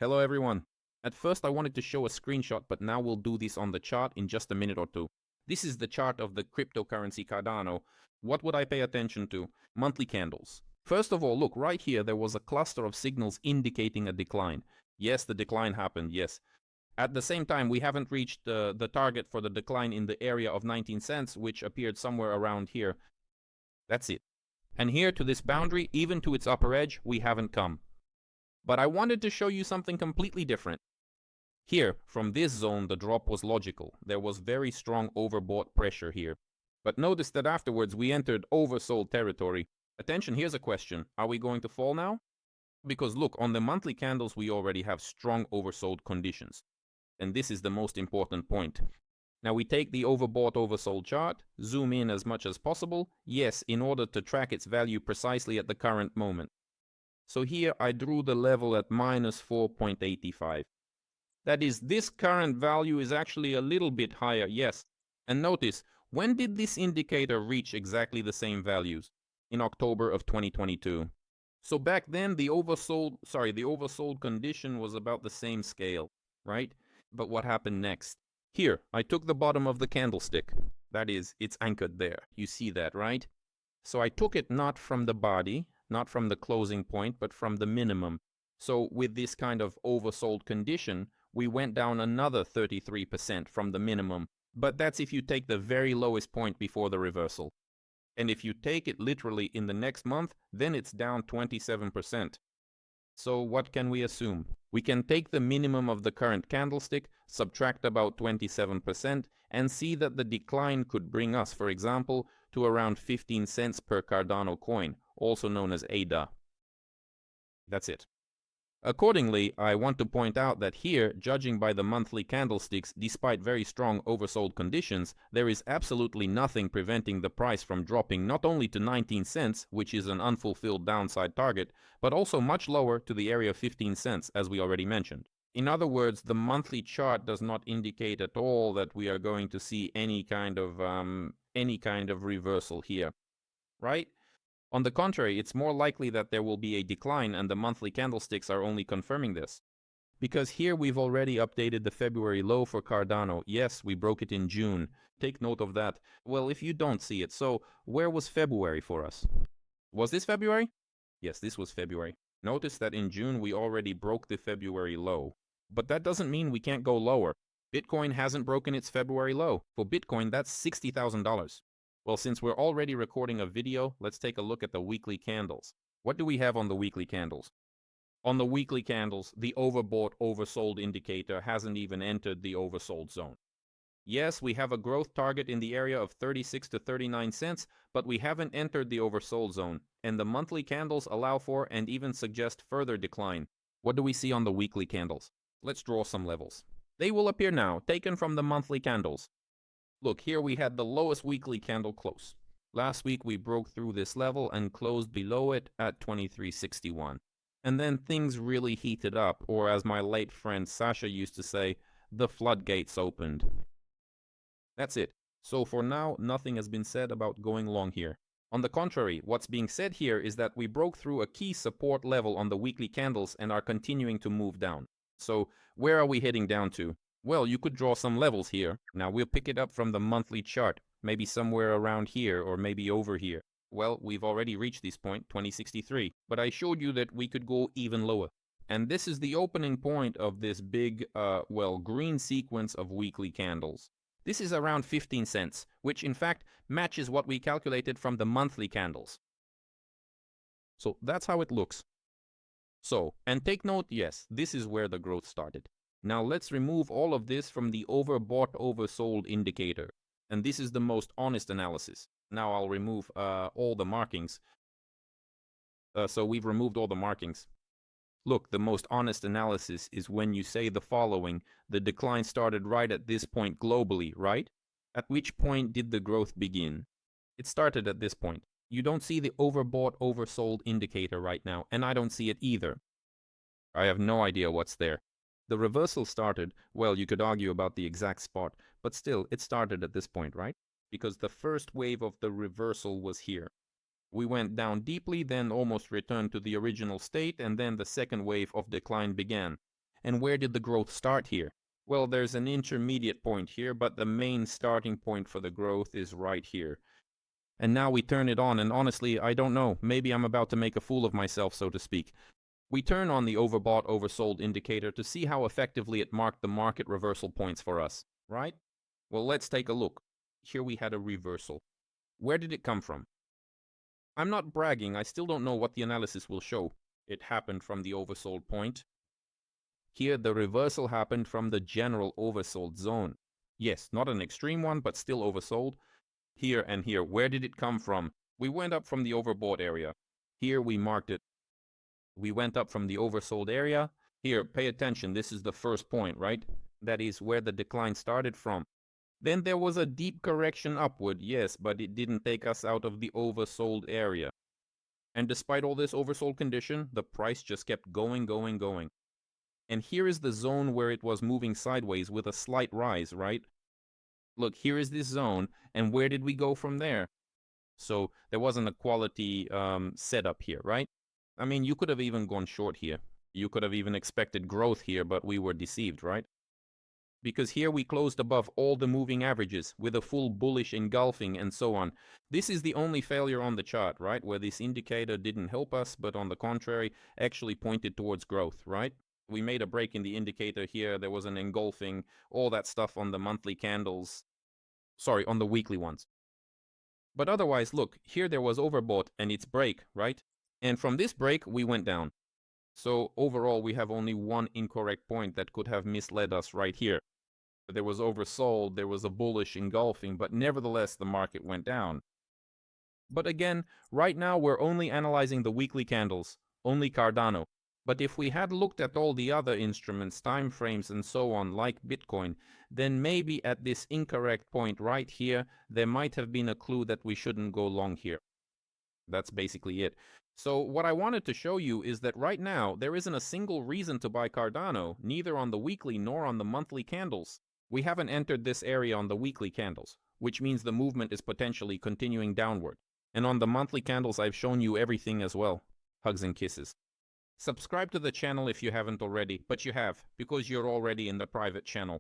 Hello everyone. At first I wanted to show a screenshot, but now we'll do this on the chart in just a minute or two. This is the chart of the cryptocurrency Cardano. What would I pay attention to? Monthly candles. First of all, look, right here there was a cluster of signals indicating a decline. Yes, the decline happened, yes. At the same time, we haven't reached the target for the decline in the area of 19 cents, which appeared somewhere around here. That's it. And here to this boundary, even to its upper edge, we haven't come. But I wanted to show you something completely different. Here, from this zone, the drop was logical. There was very strong overbought pressure here. But notice that afterwards we entered oversold territory. Attention, here's a question. Are we going to fall now? Because look, on the monthly candles we already have strong oversold conditions. And this is the most important point. Now we take the overbought oversold chart, zoom in as much as possible, yes, in order to track its value precisely at the current moment. So here I drew the level at minus 4.85. That is, this current value is actually a little bit higher, yes. And notice, when did this indicator reach exactly the same values? In October of 2022. So back then the oversold condition was about the same scale, right? But what happened next? Here, I took the bottom of the candlestick. That is, it's anchored there. You see that, right? So I took it not from the body, not from the closing point, but from the minimum. So with this kind of oversold condition, we went down another 33% from the minimum. But that's if you take the very lowest point before the reversal. And if you take it literally in the next month, then it's down 27%. So what can we assume? We can take the minimum of the current candlestick, subtract about 27%, and see that the decline could bring us, for example, to around 15 cents per Cardano coin, also known as ADA. That's it. Accordingly, I want to point out that here, judging by the monthly candlesticks, despite very strong oversold conditions, there is absolutely nothing preventing the price from dropping not only to 19 cents, which is an unfulfilled downside target, but also much lower to the area of 15 cents, as we already mentioned. In other words, the monthly chart does not indicate at all that we are going to see any kind of reversal here, right? On the contrary, it's more likely that there will be a decline, and the monthly candlesticks are only confirming this. Because here we've already updated the February low for Cardano. Yes, we broke it in June. Take note of that. Well, if you don't see it, so where was February for us? Was this February? Yes, this was February. Notice that in June we already broke the February low. But that doesn't mean we can't go lower. Bitcoin hasn't broken its February low. For Bitcoin, that's $60,000. Well, since we're already recording a video, let's take a look at the weekly candles. What do we have on the weekly candles? On the weekly candles, the overbought, oversold indicator hasn't even entered the oversold zone. Yes, we have a growth target in the area of 36 to 39 cents, but we haven't entered the oversold zone, and the monthly candles allow for and even suggest further decline. What do we see on the weekly candles? Let's draw some levels. They will appear now, taken from the monthly candles. Look, here we had the lowest weekly candle close. Last week we broke through this level and closed below it at 23.61. And then things really heated up, or as my late friend Sasha used to say, the floodgates opened. That's it. So for now, nothing has been said about going long here. On the contrary, what's being said here is that we broke through a key support level on the weekly candles and are continuing to move down. So where are we heading down to? Well, you could draw some levels here. Now we'll pick it up from the monthly chart, maybe somewhere around here or maybe over here. Well, we've already reached this point, 2063, but I showed you that we could go even lower. And this is the opening point of this big, green sequence of weekly candles. This is around 15 cents, which in fact matches what we calculated from the monthly candles. So that's how it looks. So, and take note, yes, this is where the growth started. Now let's remove all of this from the overbought, oversold indicator. And this is the most honest analysis. Now I'll remove all the markings. So we've removed all the markings. Look, the most honest analysis is when you say the following: the decline started right at this point globally, right? At which point did the growth begin? It started at this point. You don't see the overbought, oversold indicator right now, and I don't see it either. I have no idea what's there. The reversal started, well, you could argue about the exact spot, but still, it started at this point, right? Because the first wave of the reversal was here. We went down deeply, then almost returned to the original state, and then the second wave of decline began. And where did the growth start here? Well, there's an intermediate point here, but the main starting point for the growth is right here. And now we turn it on, and honestly, I don't know. Maybe I'm about to make a fool of myself, so to speak. We turn on the overbought, oversold indicator to see how effectively it marked the market reversal points for us, right? Well, let's take a look. Here we had a reversal. Where did it come from? I'm not bragging, I still don't know what the analysis will show. It happened from the oversold point. Here, the reversal happened from the general oversold zone. Yes, not an extreme one, but still oversold. Here and here, where did it come from? We went up from the overbought area. Here we marked it. We went up from the oversold area. Here, pay attention, this is the first point, right? That is where the decline started from. Then there was a deep correction upward, yes, but it didn't take us out of the oversold area. And despite all this oversold condition, the price just kept going. And here is the zone where it was moving sideways with a slight rise, right? Look, here is this zone, and where did we go from there? So there wasn't a quality setup here, right? I mean, you could have even gone short here. You could have even expected growth here, but we were deceived, right? Because here we closed above all the moving averages with a full bullish engulfing and so on. This is the only failure on the chart, right? Where this indicator didn't help us, but on the contrary, actually pointed towards growth, right? We made a break in the indicator here. There was an engulfing, all that stuff on the monthly candles. Sorry, on the weekly ones. But otherwise, look, here there was overbought and its break, right? And from this break, we went down. So overall, we have only one incorrect point that could have misled us right here. There was oversold, there was a bullish engulfing, but nevertheless, the market went down. But again, right now, we're only analyzing the weekly candles, only Cardano. But if we had looked at all the other instruments, time frames and so on, like Bitcoin, then maybe at this incorrect point right here, there might have been a clue that we shouldn't go long here. That's basically it. So what I wanted to show you is that right now, there isn't a single reason to buy Cardano, neither on the weekly nor on the monthly candles. We haven't entered this area on the weekly candles, which means the movement is potentially continuing downward. And on the monthly candles, I've shown you everything as well. Hugs and kisses. Subscribe to the channel if you haven't already, but you have, because you're already in the private channel.